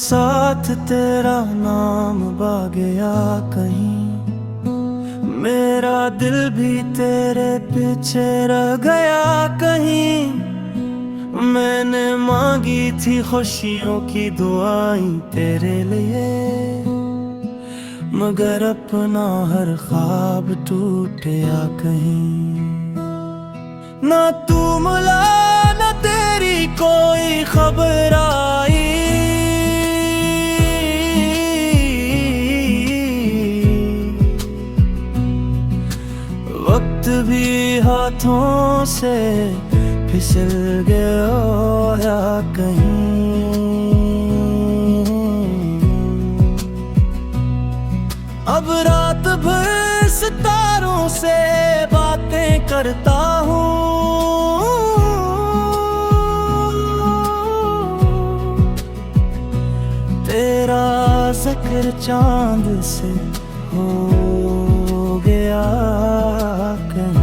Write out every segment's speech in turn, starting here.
साथ तेरा नाम बा गया कहीं, मेरा दिल भी तेरे पीछे रह गया कहीं। मैंने मांगी थी खुशियों की दुआएं तेरे लिए, मगर अपना हर ख्वाब टूट गया कहीं। ना तू मिला ना तेरी कोई खबर आई, वक्त भी हाथों से फिसल गया कहीं। अब रात भर सितारों से बातें करता हूँ, तेरा जिक्र चांद से हो गया कहीं।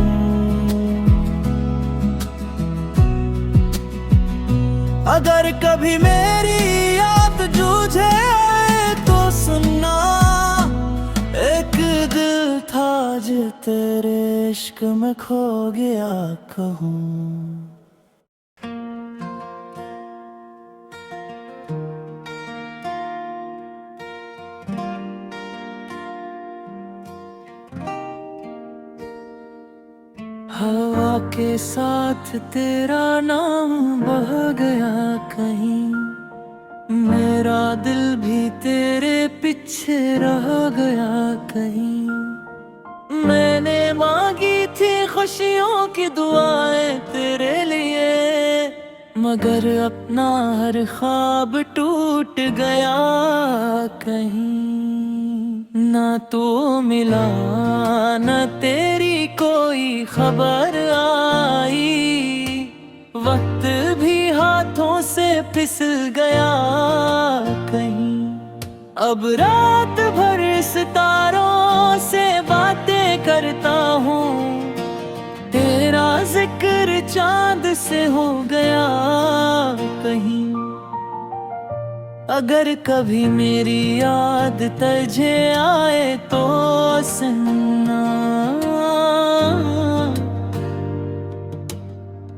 अगर कभी मेरी याद जूझे तो सुनना, एक दिल था जो तेरे इश्क में खो गया कहूँ। हवा के साथ तेरा नाम बह गया कहीं, मेरा दिल भी तेरे पीछे रह गया कहीं। मैंने मांगी थी खुशियों की दुआएं तेरे लिए, मगर अपना हर ख्वाब टूट गया कहीं। ना तू मिला ना तेरी कोई खबर आई, वक्त भी हाथों से फिसल गया कहीं। अब रात भर सितारों से बातें करता हूँ, तेरा जिक्र चांद से हो गया कहीं। अगर कभी मेरी याद तुझे आए तो सुनना,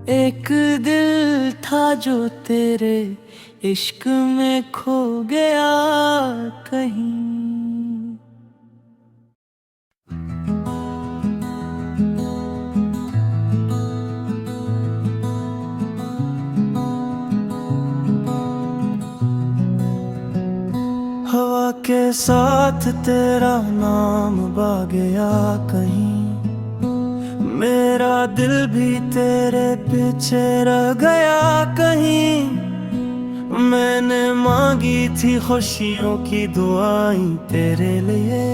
एक दिल था जो तेरे इश्क में खो गया कहीं। हवा के साथ तेरा नाम बा गया कहीं, मेरा दिल भी तेरे पीछे रह गया कहीं। मैंने मांगी थी खुशियों की दुआएं तेरे लिए,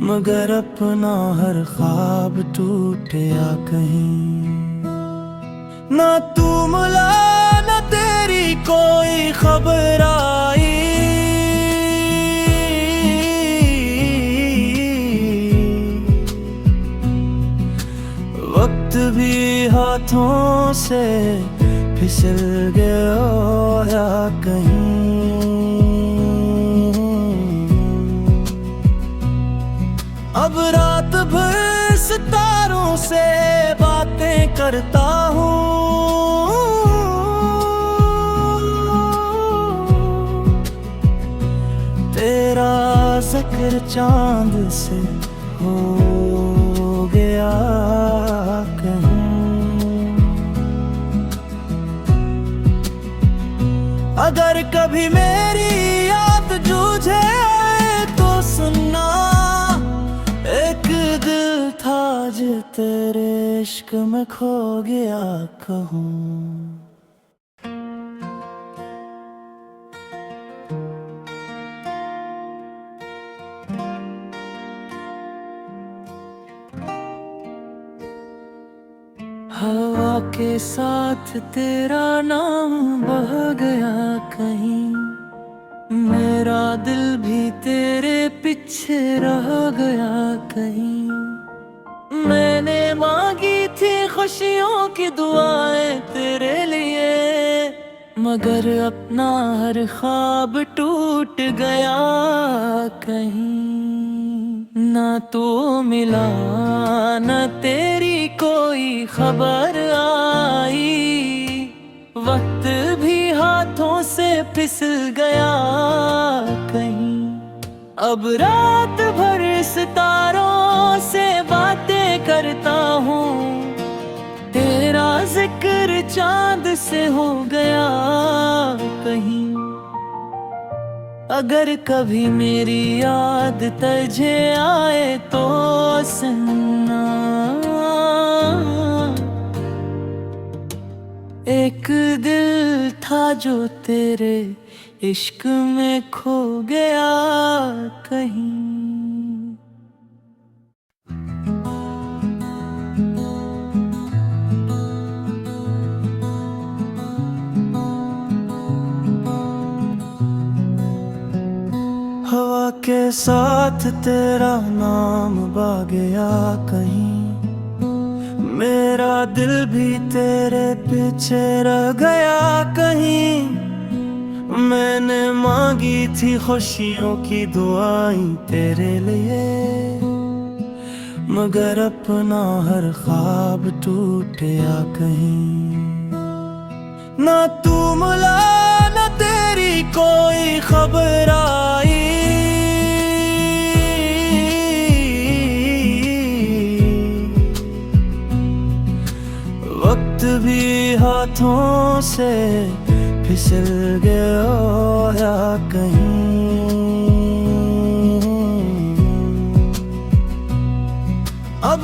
मगर अपना हर ख्वाब टूट गया कहीं। ना तू मिला ना तेरी कोई खबर आई, वक्त भी हाथों से फिसल गया कहीं। अब रात भर सितारों से बातें करता हूँ, तेरा जिक्र चांद से हो गया कहीं। अगर कभी मेरी याद जूझे तो सुनना, एक दिल था जो तेरे इश्क में खो गया कहूँ। हवा के साथ तेरा नाम बह गया कहीं, मेरा दिल भी तेरे पीछे रह गया कहीं। मैंने मांगी थी खुशियों की दुआएं तेरे लिए, मगर अपना हर ख्वाब टूट गया कहीं। ना तू मिला न तेरी कोई खबर आई, वक्त भी हाथों से फिसल गया कहीं। अब रात भर सितारों से बातें करता हूँ, तेरा जिक्र चांद से हो गया कहीं। अगर कभी मेरी याद तुझे आए तो सुनना, एक दिल था जो तेरे इश्क में खो गया कहीं। हवा के साथ तेरा नाम बा गया कहीं, मेरा दिल भी तेरे पीछे रह गया कहीं। मैंने मांगी थी खुशियों की दुआएं तेरे लिए, मगर अपना हर ख्वाब टूट गया कहीं। ना तू मिला न तेरी कोई खबर आई, वक्त भी हाथों से फिसल गया कहीं। अब